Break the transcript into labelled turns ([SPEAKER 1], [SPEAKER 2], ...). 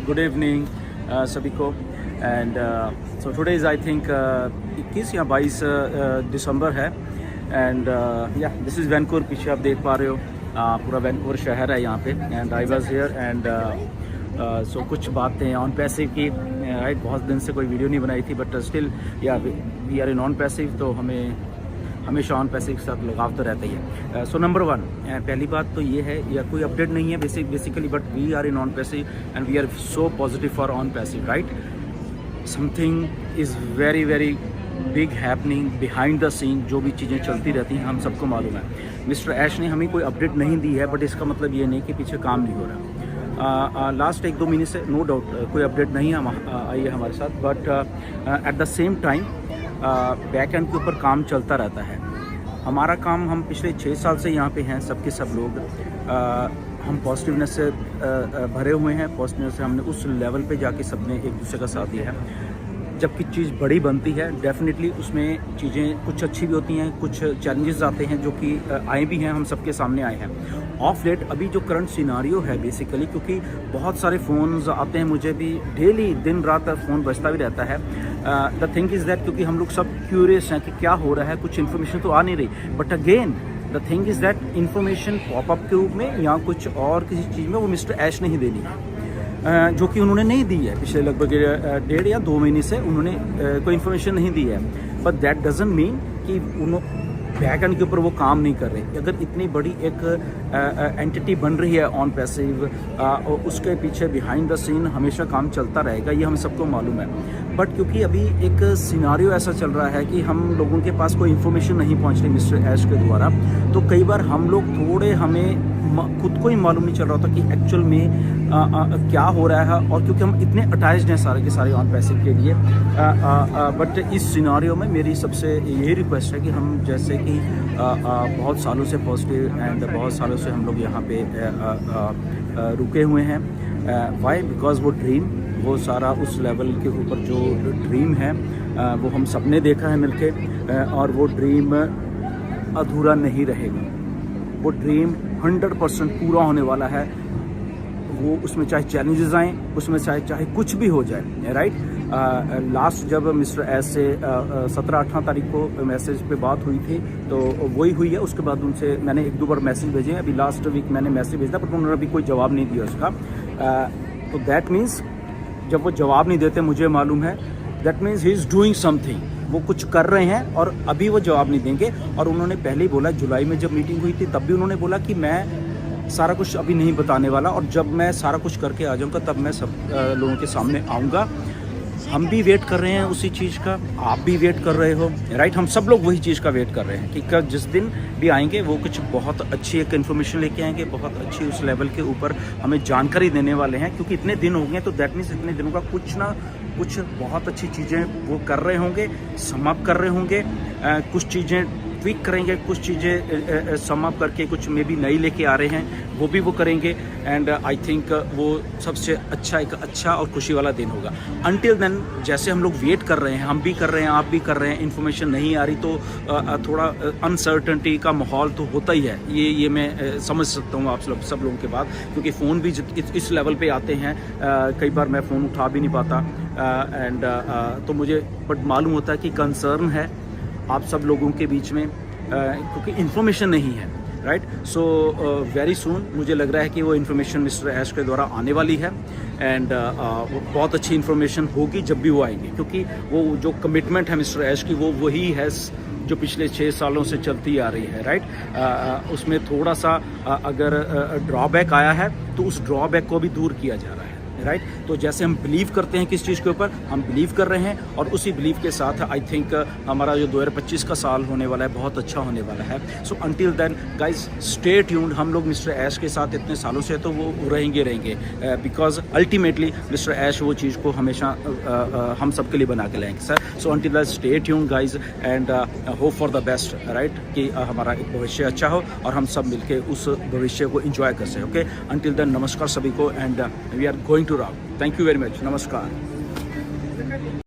[SPEAKER 1] Good evening सभी को। And so today is I think 21 या 22 दिसंबर है। एंड या दिस इज़ वैनकूवर, पीछे आप देख पा रहे हो पूरा वैनकूवर शहर है यहाँ पे। And I was here and so कुछ बातें ऑन पैसिव की, राइट। बहुत दिन से कोई वीडियो नहीं बनाई थी, but still yeah we are in Onpassive, तो हमें हमेशा ऑन पैसिव के साथ लगाव तो रहता ही है। सो नंबर 1, पहली बात तो ये है, या कोई अपडेट नहीं है basically, but we are in Onpassive and we are so positive for Onpassive, right. Something is very very big happening behind the scene. जो भी चीज़ें चलती रहती हैं हम सबको मालूम है। मिस्टर ऐश ने हमें कोई अपडेट नहीं दी है, बट इसका मतलब ये नहीं कि पीछे काम नहीं हो रहा। लास्ट 1-2 महीने से नो डाउट कोई अपडेट नहीं आई है हमारे साथ, but at the same time back and के ऊपर काम चलता रहता है। हमारा काम, हम पिछले 6 साल से यहाँ पे हैं, सबके सब लोग हम पॉजिटिवनेस से भरे हुए हैं। पॉजिटिवनेस से हमने उस लेवल पे जाके सबने एक दूसरे का साथ दिया है। जबकि चीज़ बड़ी बनती है, डेफिनेटली उसमें चीज़ें कुछ अच्छी भी होती हैं, कुछ चैलेंजेस आते हैं जो कि आए भी हैं, हम सबके सामने आए हैं। ऑफ लेट अभी जो करंट सिनारियो है बेसिकली, क्योंकि बहुत सारे फ़ोन्स आते हैं, मुझे भी डेली दिन रात फ़ोन बजता भी रहता है। द थिंग इज़ दैट, क्योंकि हम लोग सब क्यूरियस हैं कि क्या हो रहा है, कुछ इन्फॉर्मेशन तो आ नहीं रही, but again the thing is that information popup के रूप में या कुछ और किसी चीज़ में वो मिस्टर ऐश ने ही देनी है, जो कि उन्होंने नहीं दी है। पिछले लगभग 1.5 या 2 महीने से उन्होंने कोई इन्फॉर्मेशन नहीं दी है। बट दैट डजंट मीन कि उन्होंने बैक एंड के ऊपर वो काम नहीं कर रहे। अगर इतनी बड़ी एक एंटिटी बन रही है ऑन पैसिव, उसके पीछे बिहाइंड द सीन हमेशा काम चलता रहेगा, ये हम सबको मालूम है। बट क्योंकि अभी एक सिनारियो ऐसा चल रहा है कि हम लोगों के पास कोई इन्फॉर्मेशन नहीं पहुंच रही मिस्टर ऐश के द्वारा, तो कई बार हम लोग थोड़े, हमें खुद को ही मालूम नहीं चल रहा होता कि एक्चुअल में क्या हो रहा है। और क्योंकि हम इतने अटैच्ड हैं सारे के सारे ऑन पैसिव के लिए, बट इस सिनारियो में मेरी सबसे यही रिक्वेस्ट है कि हम, जैसे कि बहुत सालों से पॉजिटिव एंड बहुत सालों से हम लोग यहाँ पे रुके हुए हैं। वाई? बिकॉज वो ड्रीम, वो सारा उस लेवल के ऊपर जो ड्रीम है वो हम सब ने देखा है मिलके, और वो ड्रीम अधूरा नहीं रहेगा। वो ड्रीम 100% पूरा होने वाला है। वो उसमें चाहे चैलेंजेस आएँ, उसमें चाहे कुछ भी हो जाए, राइट। लास्ट जब मिस्टर ऐश से 17-18 तारीख को मैसेज पे बात हुई थी, तो वही हुई है। उसके बाद उनसे मैंने 1-2 बार मैसेज भेजे हैं। अभी लास्ट वीक मैंने मैसेज भेजा, बट उन्होंने अभी कोई जवाब नहीं दिया उसका। तो दैट मीन्स जब वो जवाब नहीं देते, मुझे मालूम है, that means he is doing something. वो कुछ कर रहे हैं और अभी वो जवाब नहीं देंगे। और उन्होंने पहले ही बोला, जुलाई में जब मीटिंग हुई थी तब भी उन्होंने बोला कि मैं सारा कुछ अभी नहीं बताने वाला, और जब मैं सारा कुछ करके आ जाऊँगा तब मैं सब लोगों के सामने आऊँगा। हम भी वेट कर रहे हैं उसी चीज़ का, आप भी वेट कर रहे हो, राइट। हम सब लोग वही चीज़ का वेट कर रहे हैं कि जिस दिन भी आएंगे वो कुछ बहुत अच्छी एक इन्फॉर्मेशन लेके आएंगे, बहुत अच्छी उस लेवल के ऊपर हमें जानकारी देने वाले हैं। क्योंकि इतने दिन हो गए, तो दैट मीन्स इतने दिनों का कुछ ना कुछ बहुत अच्छी चीज़ें वो कर रहे होंगे, समाप्त कर रहे होंगे, कुछ चीज़ें ट्वीक करेंगे, कुछ चीज़ें समाप्त करके कुछ में भी नई लेके आ रहे हैं, वो भी वो करेंगे। एंड आई थिंक वो सबसे अच्छा, एक अच्छा और खुशी वाला दिन होगा। अनटिल देन जैसे हम लोग वेट कर रहे हैं, हम भी कर रहे हैं, आप भी कर रहे हैं, इन्फॉर्मेशन नहीं आ रही, तो थोड़ा अनसर्टनिटी का माहौल तो होता ही है। ये मैं समझ सकता हूँ आप सब लोगों के बाद, क्योंकि फ़ोन भी इस लेवल पे आते हैं, कई बार मैं फ़ोन उठा भी नहीं पाता। एंड तो मुझे बट मालूम होता है कि कंसर्न है आप सब लोगों के बीच में, क्योंकि इन्फॉर्मेशन नहीं है, राइट। सो वेरी सून मुझे लग रहा है कि वो इन्फॉर्मेशन मिस्टर ऐश के द्वारा आने वाली है। एंड वो बहुत अच्छी इन्फॉर्मेशन होगी जब भी वो आएगी, क्योंकि वो जो कमिटमेंट है मिस्टर ऐश की, वो वही है जो पिछले 6 सालों से चलती आ रही है, राइट। उसमें थोड़ा सा अगर ड्रॉबैक आया है, तो उस ड्रॉबैक को भी दूर किया जा रहा है, राइट। तो जैसे हम बिलीव करते हैं किस चीज़ के ऊपर, हम बिलीव कर रहे हैं, और उसी बिलीव के साथ आई थिंक हमारा जो 2025 का साल होने वाला है बहुत अच्छा होने वाला है। So until then guys stay tuned. हम लोग मिस्टर ऐश के साथ इतने सालों से, तो वो रहेंगे, बिकॉज अल्टीमेटली मिस्टर ऐश वो चीज़ को हमेशा हम सब के लिए बना के लाएंगे, sir. So until then stay tuned guys, and hope for the best, right, कि हमारा एक भविष्य अच्छा हो और हम सब मिलके उस भविष्य को इंजॉय कर सकें। ओके, अंटिल देन नमस्कार सभी को, and we are going to rock. Thank you very much, नमस्कार।